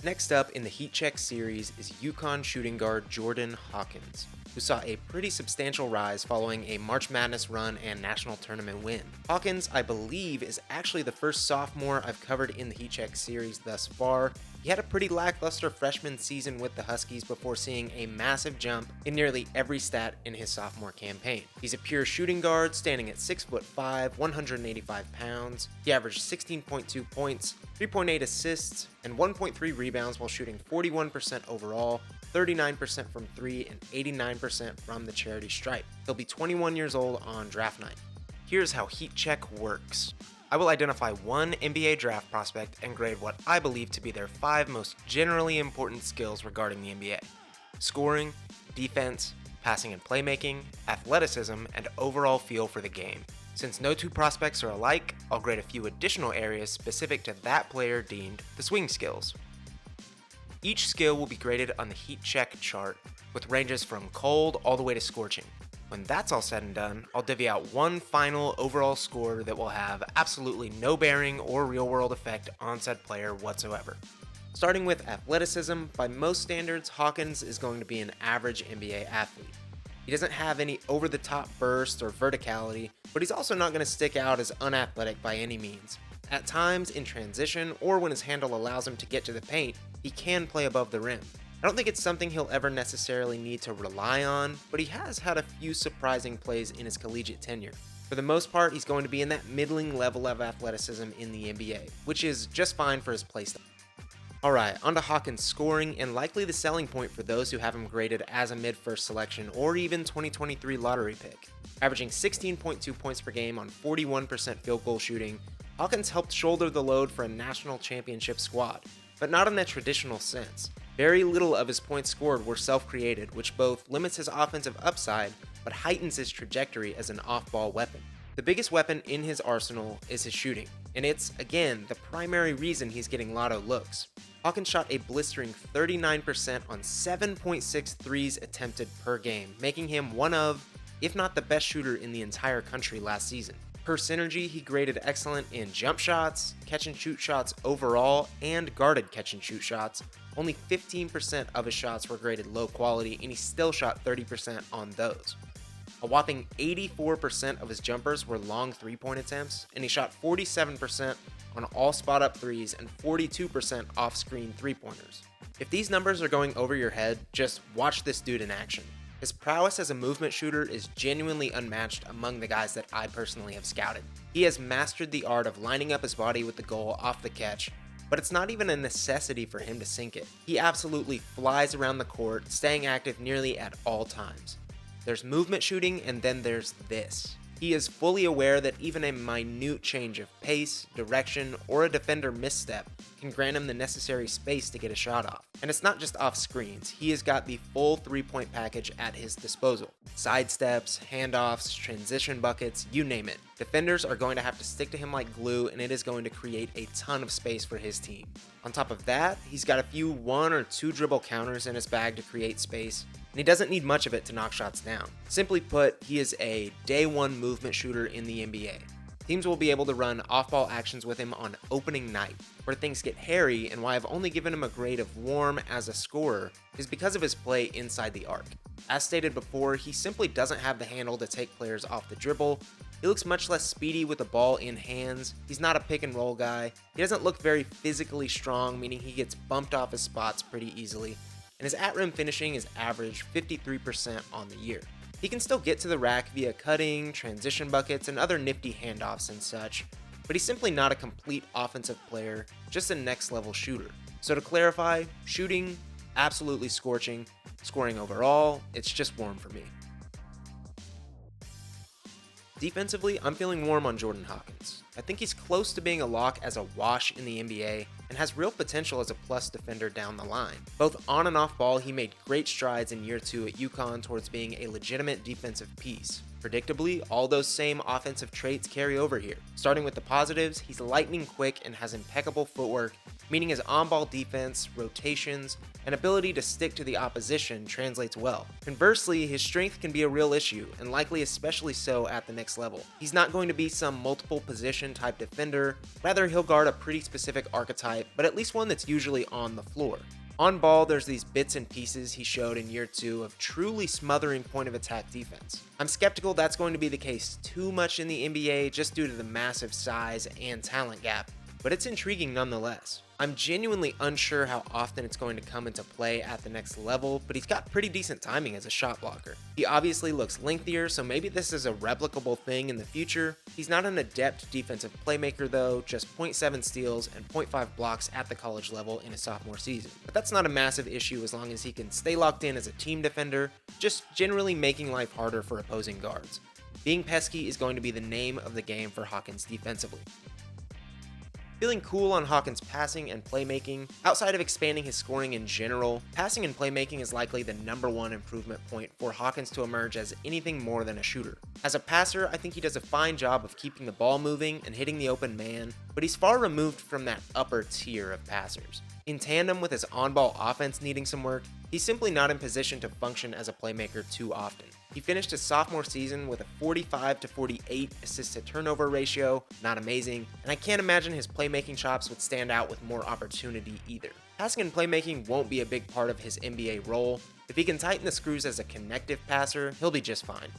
Next up in the Heat Check series is UConn shooting guard Jordan Hawkins, who saw a pretty substantial rise following a March Madness run and national tournament win. Hawkins, I believe, is actually the first sophomore I've covered in the Heat Check series thus far. He had a pretty lackluster freshman season with the Huskies before seeing a massive jump in nearly every stat in his sophomore campaign. He's a pure shooting guard, standing at 6'5", 185 pounds. He averaged 16.2 points, 3.8 assists, and 1.3 rebounds while shooting 41% overall, 39% from 3, and 89% from the charity stripe. He'll be 21 years old on draft night. Here's how Heat Check works. I will identify one NBA draft prospect and grade what I believe to be their 5 most generally important skills regarding the NBA: scoring, defense, passing and playmaking, athleticism, and overall feel for the game. Since no two prospects are alike, I'll grade a few additional areas specific to that player deemed the swing skills. Each skill will be graded on the Heat Check chart, with ranges from cold all the way to scorching. When that's all said and done, I'll divvy out one final overall score that will have absolutely no bearing or real-world effect on said player whatsoever. Starting with athleticism, by most standards, Hawkins is going to be an average NBA athlete. He doesn't have any over-the-top burst or verticality, but he's also not going to stick out as unathletic by any means. At times, in transition, or when his handle allows him to get to the paint, he can play above the rim. I don't think it's something he'll ever necessarily need to rely on, but he has had a few surprising plays in his collegiate tenure. For the most part, he's going to be in that middling level of athleticism in the NBA, which is just fine for his playstyle. Alright, onto Hawkins' scoring, and likely the selling point for those who have him graded as a mid-first selection or even 2023 lottery pick. Averaging 16.2 points per game on 41% field goal shooting, Hawkins helped shoulder the load for a national championship squad, but not in the traditional sense. Very little of his points scored were self-created, which both limits his offensive upside, but heightens his trajectory as an off-ball weapon. The biggest weapon in his arsenal is his shooting, and it's, again, the primary reason he's getting lotto looks. Hawkins shot a blistering 39% on 7.6 threes attempted per game, making him one of, if not the best shooter in the entire country last season. Per synergy, he graded excellent in jump shots, catch and shoot shots overall, and guarded catch and shoot shots. Only 15% of his shots were graded low quality, and he still shot 30% on those. A whopping 84% of his jumpers were long three-point attempts, and he shot 47% on all spot-up threes and 42% off-screen three-pointers. If these numbers are going over your head, just watch this dude in action. His prowess as a movement shooter is genuinely unmatched among the guys that I personally have scouted. He has mastered the art of lining up his body with the goal off the catch, but it's not even a necessity for him to sink it. He absolutely flies around the court, staying active nearly at all times. There's movement shooting, and then there's this. He is fully aware that even a minute change of pace, direction, or a defender misstep can grant him the necessary space to get a shot off. And it's not just off screens, he has got the full three-point package at his disposal. Sidesteps, handoffs, transition buckets, you name it. Defenders are going to have to stick to him like glue, and it is going to create a ton of space for his team. On top of that, he's got a few 1 or 2 dribble counters in his bag to create space, and he doesn't need much of it to knock shots down. Simply put, he is a day one movement shooter in the NBA. Teams will be able to run off-ball actions with him on opening night, where things get hairy, and why I've only given him a grade of warm as a scorer is because of his play inside the arc. As stated before, he simply doesn't have the handle to take players off the dribble. He looks much less speedy with the ball in hands. He's not a pick and roll guy. He doesn't look very physically strong, meaning he gets bumped off his spots pretty easily. And his at-rim finishing is average 53% on the year. He can still get to the rack via cutting, transition buckets, and other nifty handoffs and such, but he's simply not a complete offensive player, just a next-level shooter. So to clarify, shooting, absolutely scorching. Scoring overall, it's just warm for me. Defensively, I'm feeling warm on Jordan Hawkins. I think he's close to being a lock as a wash in the NBA and has real potential as a plus defender down the line. Both on and off ball, he made great strides in year 2 at UConn towards being a legitimate defensive piece. Predictably, all those same offensive traits carry over here. Starting with the positives, he's lightning quick and has impeccable footwork, meaning his on-ball defense, rotations, and ability to stick to the opposition translates well. Conversely, his strength can be a real issue, and likely especially so at the next level. He's not going to be some multiple position type defender, rather he'll guard a pretty specific archetype, but at least one that's usually on the floor. On ball, there's these bits and pieces he showed in year 2 of truly smothering point of attack defense. I'm skeptical that's going to be the case too much in the NBA just due to the massive size and talent gap, but it's intriguing nonetheless. I'm genuinely unsure how often it's going to come into play at the next level, but he's got pretty decent timing as a shot blocker. He obviously looks lengthier, so maybe this is a replicable thing in the future. He's not an adept defensive playmaker though, just 0.7 steals and 0.5 blocks at the college level in his sophomore season. But that's not a massive issue as long as he can stay locked in as a team defender, just generally making life harder for opposing guards. Being pesky is going to be the name of the game for Hawkins defensively. Feeling cool on Hawkins' passing and playmaking. Outside of expanding his scoring in general, passing and playmaking is likely the #1 improvement point for Hawkins to emerge as anything more than a shooter. As a passer, I think he does a fine job of keeping the ball moving and hitting the open man, but he's far removed from that upper tier of passers. In tandem with his on-ball offense needing some work, he's simply not in position to function as a playmaker too often. He finished his sophomore season with a 45-48 assist-to-turnover ratio, not amazing, and I can't imagine his playmaking chops would stand out with more opportunity either. Passing and playmaking won't be a big part of his NBA role. If he can tighten the screws as a connective passer, he'll be just fine.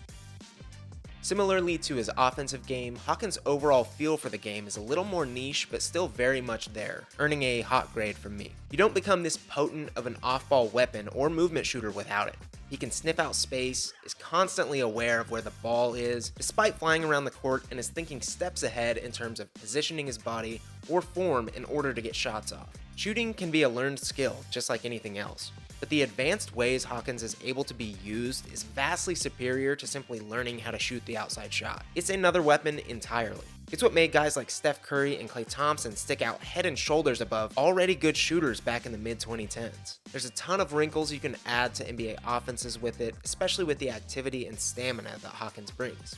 Similarly to his offensive game, Hawkins' overall feel for the game is a little more niche but still very much there, earning a hot grade from me. You don't become this potent of an off-ball weapon or movement shooter without it. He can sniff out space, is constantly aware of where the ball is, despite flying around the court, and is thinking steps ahead in terms of positioning his body or form in order to get shots off. Shooting can be a learned skill, just like anything else. But the advanced ways Hawkins is able to be used is vastly superior to simply learning how to shoot the outside shot. It's another weapon entirely. It's what made guys like Steph Curry and Klay Thompson stick out head and shoulders above already good shooters back in the mid-2010s. There's a ton of wrinkles you can add to NBA offenses with it, especially with the activity and stamina that Hawkins brings.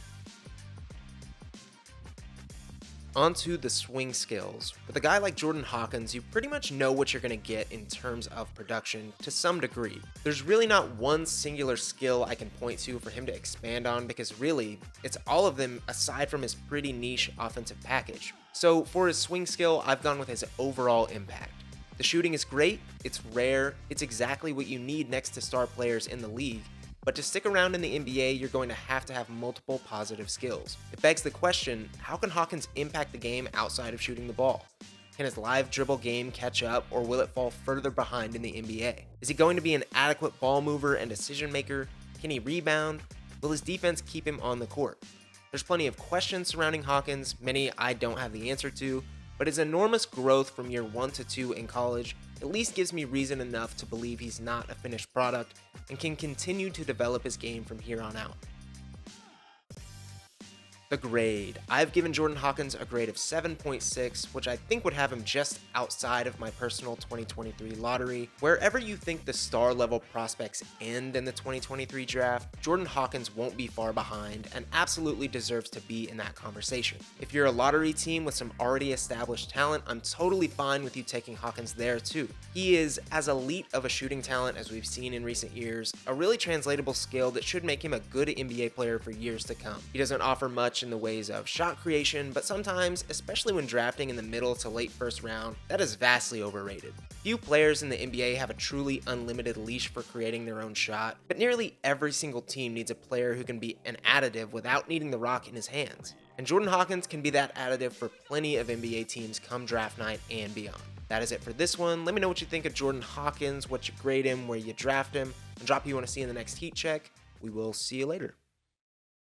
Onto the swing skills. With a guy like Jordan Hawkins, you pretty much know what you're going to get in terms of production to some degree. There's really not one singular skill I can point to for him to expand on because really, it's all of them aside from his pretty niche offensive package. So for his swing skill, I've gone with his overall impact. The shooting is great, it's rare, it's exactly what you need next to star players in the league. But to stick around in the NBA, you're going to have multiple positive skills. It begs the question, how can Hawkins impact the game outside of shooting the ball? Can his live dribble game catch up, or will it fall further behind in the NBA? Is he going to be an adequate ball mover and decision maker? Can he rebound? Will his defense keep him on the court? There's plenty of questions surrounding Hawkins, many I don't have the answer to, but his enormous growth from year 1 to 2 in college at least gives me reason enough to believe he's not a finished product and can continue to develop his game from here on out. The grade. I've given Jordan Hawkins a grade of 7.6, which I think would have him just outside of my personal 2023 lottery. Wherever you think the star level prospects end in the 2023 draft, Jordan Hawkins won't be far behind and absolutely deserves to be in that conversation. If you're a lottery team with some already established talent, I'm totally fine with you taking Hawkins there too. He is as elite of a shooting talent as we've seen in recent years, a really translatable skill that should make him a good NBA player for years to come. He doesn't offer much in the ways of shot creation, but sometimes, especially when drafting in the middle to late first round, that is vastly overrated. Few players in the NBA have a truly unlimited leash for creating their own shot, but nearly every single team needs a player who can be an additive without needing the rock in his hands. And Jordan Hawkins can be that additive for plenty of NBA teams come draft night and beyond. That is it for this one. Let me know what you think of Jordan Hawkins, what you grade him, where you draft him, and drop who you want to see in the next heat check. We will see you later.